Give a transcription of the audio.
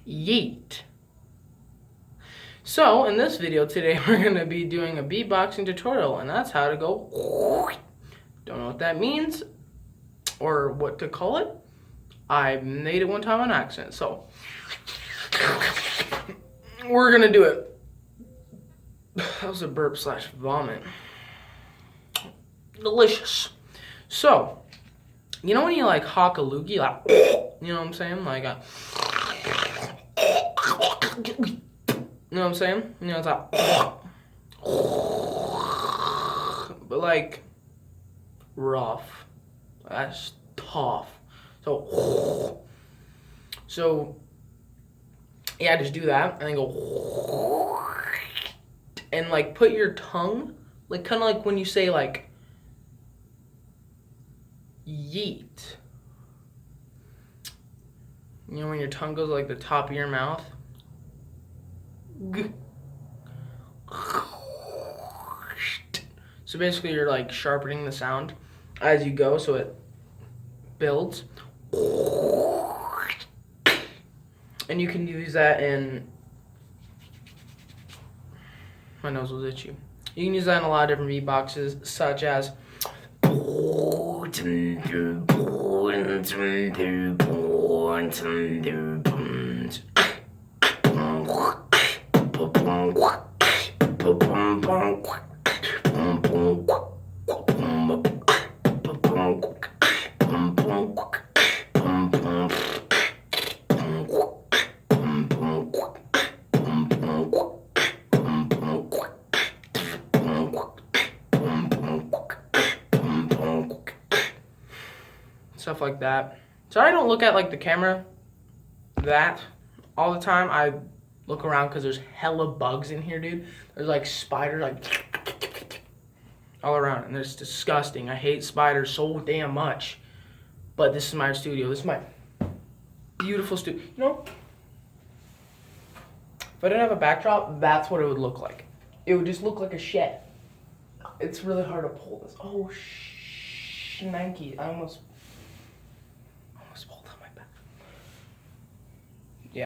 Yeet. So in this video today, we're going to be doing a beatboxing tutorial, and that's how to go. Don't know what that means or what to call it. I made it one time on accident, so we're going to do it. That was a burp slash vomit. Delicious. So, you know when you like hawk a loogie, like, you know what I'm saying? Like, you know what I'm saying? You know, it's like, but like, rough. That's tough. So, yeah, just do that, and then go, and like put your tongue, like kind of like when you say like, yeet. You know when your tongue goes like the top of your mouth? So basically you're like sharpening the sound as you go so it builds. And you can use that in, my nose was itchy. You can use that in a lot of different beatboxes, such as stuff like that. So I don't look at like the camera that all the time. I look around because there's hella bugs in here, dude. There's like spiders like all around, and it's disgusting. I hate spiders so damn much. But this is my studio. This is my beautiful studio. You know, if I didn't have a backdrop, that's what it would look like. It would just look like a shed. It's really hard to pull this. Oh, shnikey. I almost